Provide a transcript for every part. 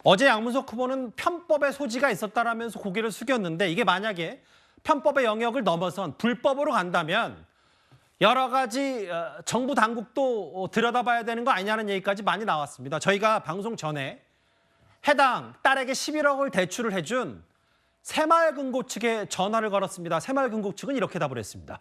어제 양문석 후보는 편법의 소지가 있었다라면서 고개를 숙였는데 이게 만약에 편법의 영역을 넘어선 불법으로 간다면 여러 가지 정부 당국도 들여다봐야 되는 거 아니냐는 얘기까지 많이 나왔습니다. 저희가 방송 전에 해당 딸에게 11억을 대출을 해준 새마을금고 측에 전화를 걸었습니다. 새마을금고 측은 이렇게 답을 했습니다.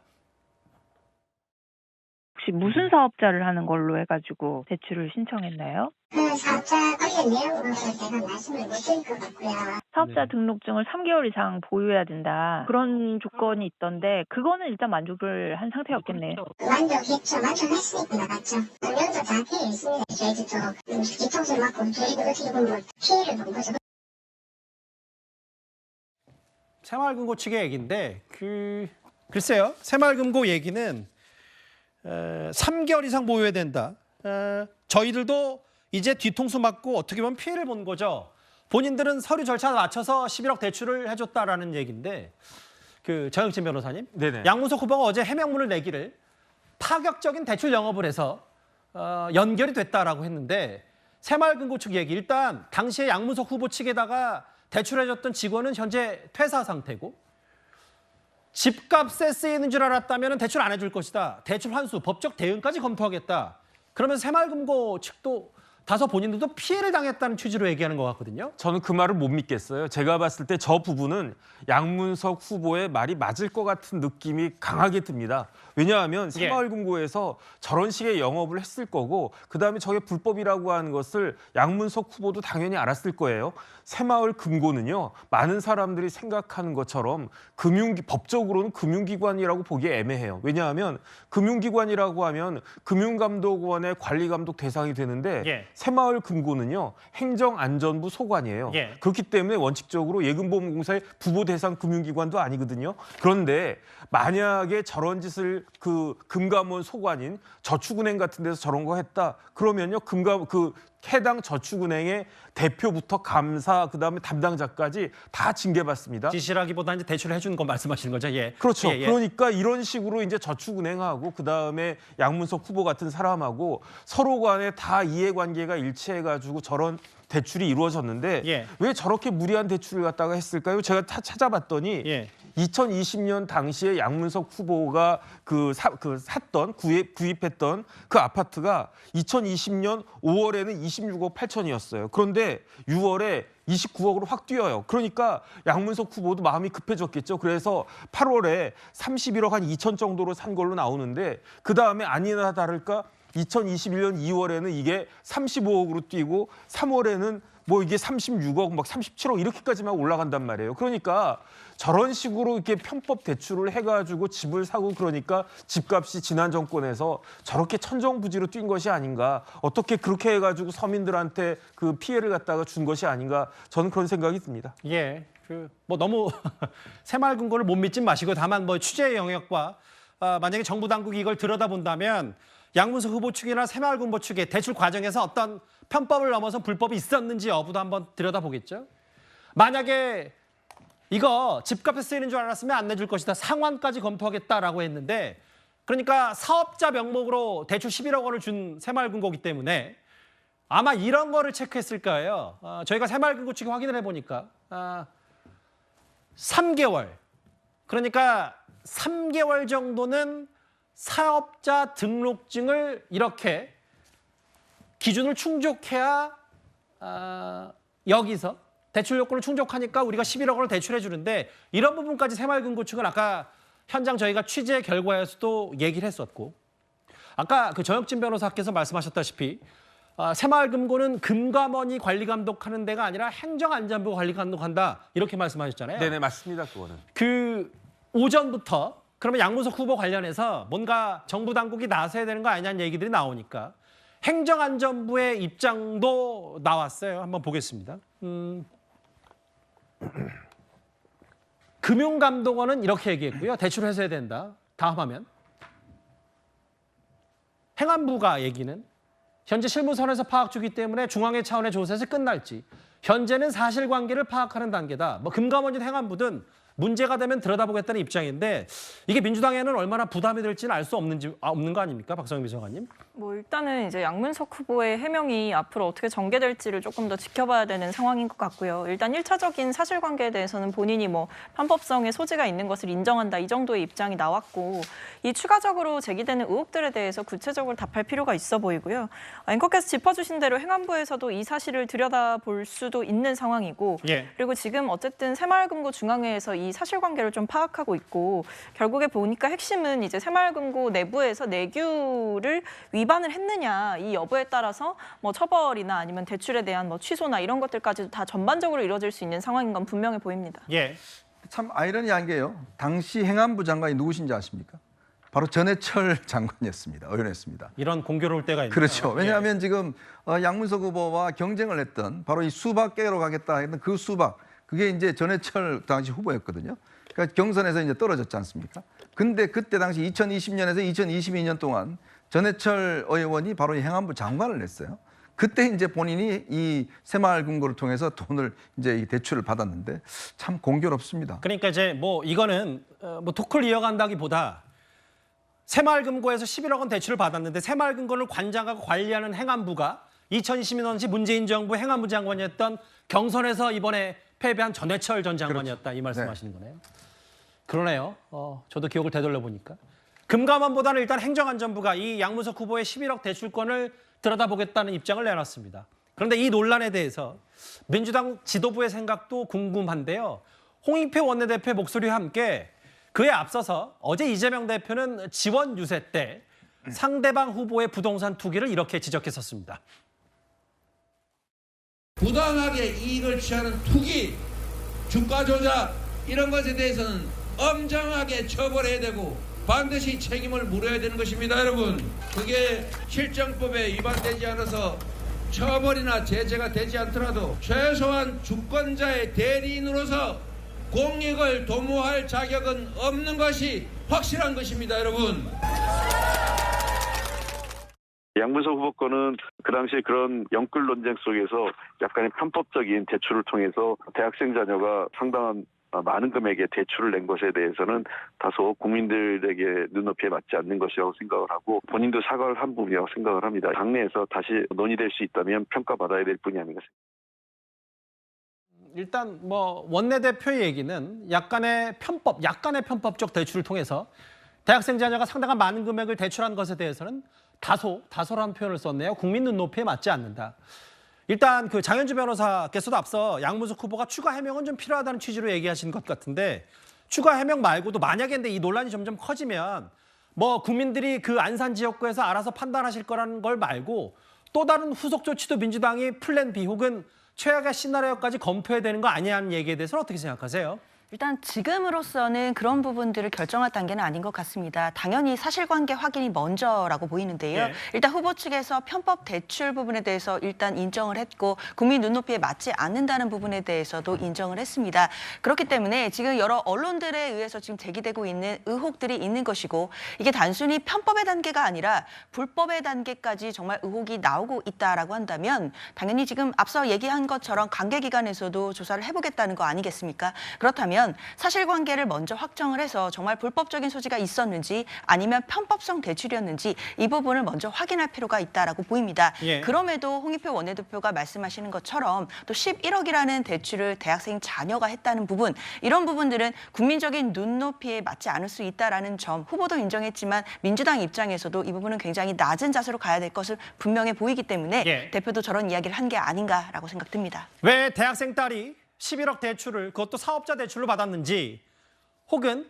혹시 무슨 사업자를 하는 걸로 해가지고 대출을 신청했나요? 그 사업자 관련 내용으로서 제가 말씀을 못 드릴 것 같고요. 사업자 등록증을 3개월 이상 보유해야 된다. 그런 조건이 있던데 그거는 일단 만족을 한 상태였겠네요. 만족했죠. 만족했으니까 나갔죠. 운영자 다 피해 있습니다. 저희도 뒤통수를 맞고 저희도 어떻게 보면 피해를 본 거죠. 새마을금고 측의 얘기인데 글쎄요. 새마을금고 얘기는 3개월 이상 보유해야 된다. 저희들도 이제 뒤통수 맞고 어떻게 보면 피해를 본 거죠. 본인들은 서류 절차를 맞춰서 11억 대출을 해줬다라는 얘기인데 정영진 변호사님, 네네. 양문석 후보가 어제 해명문을 내기를 파격적인 대출 영업을 해서 연결이 됐다라고 했는데 새마을금고 측 얘기 일단 당시에 양문석 후보 측에다가 대출해줬던 직원은 현재 퇴사 상태고 집값에 쓰이는 줄 알았다면 대출 안 해줄 것이다. 대출 환수, 법적 대응까지 검토하겠다. 그러면 새마을금고 측도 다소 본인들도 피해를 당했다는 취지로 얘기하는 것 같거든요. 저는 그 말을 못 믿겠어요. 제가 봤을 때 저 부분은 양문석 후보의 말이 맞을 것 같은 느낌이 강하게 듭니다. 왜냐하면 새마을금고에서 저런 식의 영업을 했을 거고 그다음에 저게 불법이라고 하는 것을 양문석 후보도 당연히 알았을 거예요. 새마을금고는요. 많은 사람들이 생각하는 것처럼 법적으로는 금융기관이라고 보기 애매해요. 왜냐하면 금융기관이라고 하면 금융감독원의 관리감독 대상이 되는데 새마을금고는요. 행정안전부 소관이에요. 그렇기 때문에 원칙적으로 예금보험공사의 부보 대상 금융기관도 아니거든요. 그런데 만약에 저런 짓을 금감원 소관인 저축은행 같은 데서 저런 거 했다. 그러면요. 해당 저축은행의 대표부터 감사, 그다음에 담당자까지 다 징계받습니다. 지시라기보다 이제 대출을 해주는 거 말씀하시는 거죠? 그렇죠. 그러니까 이런 식으로 이제 저축은행하고 그다음에 양문석 후보 같은 사람하고 서로 간에 다 이해관계가 일치해가지고 저런 대출이 이루어졌는데 왜 저렇게 무리한 대출을 갖다가 했을까요? 제가 찾아봤더니 2020년 당시에 양문석 후보가 구입했던 그 아파트가 2020년 5월에는 26억 8천이었어요. 그런데 6월에 29억으로 확 뛰어요. 그러니까 양문석 후보도 마음이 급해졌겠죠. 그래서 8월에 31억 한 2천 정도로 산 걸로 나오는데 그다음에 아니나 다를까 2021년 2월에는 이게 35억으로 뛰고 3월에는 뭐 이게 36억, 막 37억 이렇게까지만 올라간단 말이에요. 그러니까 저런 식으로 이렇게 편법 대출을 해가지고 집을 사고 그러니까 집값이 지난 정권에서 저렇게 천정부지로 뛴 것이 아닌가. 어떻게 그렇게 해가지고 서민들한테 그 피해를 갖다가 준 것이 아닌가. 저는 그런 생각이 듭니다. 너무 새마을금고를 못 믿진 마시고 다만 취재 영역과 만약에 정부 당국이 이걸 들여다본다면 양문석 후보 측이나 새마을금고 측의 대출 과정에서 어떤 편법을 넘어서 불법이 있었는지 여부도 한번 들여다보겠죠. 만약에 이거 집값에 쓰이는 줄 알았으면 안 내줄 것이다. 상환까지 검토하겠다라고 했는데 그러니까 사업자 명목으로 대출 11억 원을 준 새마을금고이기 때문에 아마 이런 거를 체크했을 거예요. 저희가 새마을금고 측에 확인을 해보니까 3개월 그러니까 3개월 정도는 사업자 등록증을 이렇게 기준을 충족해야 여기서 대출 요건을 충족하니까 우리가 11억 원을 대출해 주는데 이런 부분까지 새마을금고 측은 아까 현장 저희가 취재 결과에서도 얘기를 했었고 아까 정혁진 변호사께서 말씀하셨다시피 새마을금고는 금감원이 관리감독하는 데가 아니라 행정안전부가 관리감독한다 이렇게 말씀하셨잖아요. 네네 맞습니다. 그거는. 오전부터 그러면 양문석 후보 관련해서 뭔가 정부 당국이 나서야 되는 거 아니냐는 얘기들이 나오니까 행정안전부의 입장도 나왔어요. 한번 보겠습니다. 금융감독원은 이렇게 얘기했고요. 대출 회수해야 된다. 다음 화면. 행안부가 얘기는 현재 실무선에서 파악 중이기 때문에 중앙회 차원의 조사에서 끝날지 현재는 사실관계를 파악하는 단계다. 금감원이든 행안부든 문제가 되면 들여다보겠다는 입장인데 이게 민주당에는 얼마나 부담이 될지는 알 수 없는 거 아닙니까? 박성민 비서관님. 뭐 일단은 이제 양문석 후보의 해명이 앞으로 어떻게 전개될지를 조금 더 지켜봐야 되는 상황인 것 같고요. 일단 1차적인 사실관계에 대해서는 본인이 뭐 편법성의 소지가 있는 것을 인정한다 이 정도의 입장이 나왔고 이 추가적으로 제기되는 의혹들에 대해서 구체적으로 답할 필요가 있어 보이고요. 앵커께서 짚어주신 대로 행안부에서도 이 사실을 들여다볼 수도 있는 상황이고 예. 그리고 지금 어쨌든 새마을금고 중앙회에서 이 사실관계를 좀 파악하고 있고 결국에 보니까 핵심은 이제 새마을금고 내부에서 내규를 위반을 했느냐 이 여부에 따라서 뭐 처벌이나 아니면 대출에 대한 뭐 취소나 이런 것들까지도 다 전반적으로 이루어질 수 있는 상황인 건 분명해 보입니다. 예. 참 아이러니한 게요. 당시 행안부 장관이 누구신지 아십니까? 바로 전해철 장관이었습니다. 의원이었습니다. 이런 공교로울 때가 있네요. 그렇죠. 예. 왜냐하면 지금 양문석 후보와 경쟁을 했던 바로 이 수박계로 가겠다 했던 그 수박, 그게 이제 전해철 당시 후보였거든요. 그러니까 경선에서 이제 떨어졌지 않습니까? 근데 그때 당시 2020년에서 2022년 동안 전해철 의원이 바로 이 행안부 장관을 했어요. 그때 이제 본인이 이 새마을금고를 통해서 돈을 이제 이 대출을 받았는데 참 공교롭습니다. 그러니까 이제 뭐 이거는 뭐 토크를 이어간다기보다 새마을금고에서 11억 원 대출을 받았는데 새마을금고를 관장하고 관리하는 행안부가 2020년 당시 문재인 정부 행안부 장관이었던 경선에서 이번에 패배한 전해철 전 장관이었다 이 말씀하시는 거네요. 그러네요. 저도 기억을 되돌려 보니까 금감원보다는 일단 행정안전부가 이 양문석 후보의 11억 대출권을 들여다보겠다는 입장을 내놨습니다. 그런데 이 논란에 대해서 민주당 지도부의 생각도 궁금한데요. 홍익표 원내대표의 목소리와 함께 그에 앞서서 어제 이재명 대표는 지원 유세 때 상대방 후보의 부동산 투기를 이렇게 지적했었습니다. 부당하게 이익을 취하는 투기, 주가 조작 이런 것에 대해서는 엄정하게 처벌해야 되고 반드시 책임을 물어야 되는 것입니다, 여러분. 그게 실정법에 위반되지 않아서 처벌이나 제재가 되지 않더라도 최소한 주권자의 대리인으로서 공익을 도모할 자격은 없는 것이 확실한 것입니다, 여러분. 양문석 후보 거는 그 당시에 그런 영끌 논쟁 속에서 약간의 편법적인 대출을 통해서 대학생 자녀가 상당한 많은 금액의 대출을 낸 것에 대해서는 다소 국민들에게 눈높이에 맞지 않는 것이라고 생각을 하고 본인도 사과를 한 부분이라고 생각을 합니다. 당내에서 다시 논의될 수 있다면 평가받아야 될 뿐이 아닌가 생각합니다. 일단 뭐 원내대표의 얘기는 약간의 편법적 대출을 통해서 대학생 자녀가 상당한 많은 금액을 대출한 것에 대해서는 다소란 표현을 썼네요. 국민 눈높이에 맞지 않는다. 일단 그 장현주 변호사께서도 앞서 양문석 후보가 추가 해명은 좀 필요하다는 취지로 얘기하신 것 같은데 추가 해명 말고도 만약에 근데 이 논란이 점점 커지면 뭐 국민들이 그 안산 지역구에서 알아서 판단하실 거라는 걸 말고 또 다른 후속 조치도 민주당이 플랜 B 혹은 최악의 시나리오까지 검토해야 되는 거 아니냐는 얘기에 대해서는 어떻게 생각하세요? 일단 지금으로서는 그런 부분들을 결정할 단계는 아닌 것 같습니다. 당연히 사실관계 확인이 먼저라고 보이는데요. 예. 일단 후보 측에서 편법 대출 부분에 대해서 일단 인정을 했고 국민 눈높이에 맞지 않는다는 부분에 대해서도 인정을 했습니다. 그렇기 때문에 지금 여러 언론들에 의해서 지금 제기되고 있는 의혹들이 있는 것이고 이게 단순히 편법의 단계가 아니라 불법의 단계까지 정말 의혹이 나오고 있다라고 한다면 당연히 지금 앞서 얘기한 것처럼 관계기관에서도 조사를 해보겠다는 거 아니겠습니까? 그렇다면 사실관계를 먼저 확정을 해서 정말 불법적인 소지가 있었는지 아니면 편법성 대출이었는지 이 부분을 먼저 확인할 필요가 있다라고 보입니다. 예. 그럼에도 홍익표 원내대표가 말씀하시는 것처럼 또 11억이라는 대출을 대학생 자녀가 했다는 부분 이런 부분들은 국민적인 눈높이에 맞지 않을 수 있다라는 점 후보도 인정했지만 민주당 입장에서도 이 부분은 굉장히 낮은 자세로 가야 될 것을 분명해 보이기 때문에 예. 대표도 저런 이야기를 한 게 아닌가라고 생각됩니다. 왜 대학생 딸이 11억 대출을 그것도 사업자 대출로 받았는지 혹은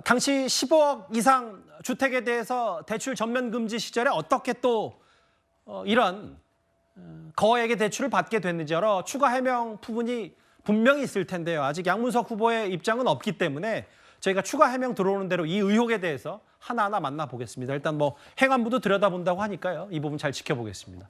당시 15억 이상 주택에 대해서 대출 전면 금지 시절에 어떻게 또 이런 거액의 대출을 받게 됐는지 여러 추가 해명 부분이 분명히 있을 텐데요. 아직 양문석 후보의 입장은 없기 때문에 저희가 추가 해명 들어오는 대로 이 의혹에 대해서 하나하나 만나보겠습니다. 일단 뭐 행안부도 들여다본다고 하니까요. 이 부분 잘 지켜보겠습니다.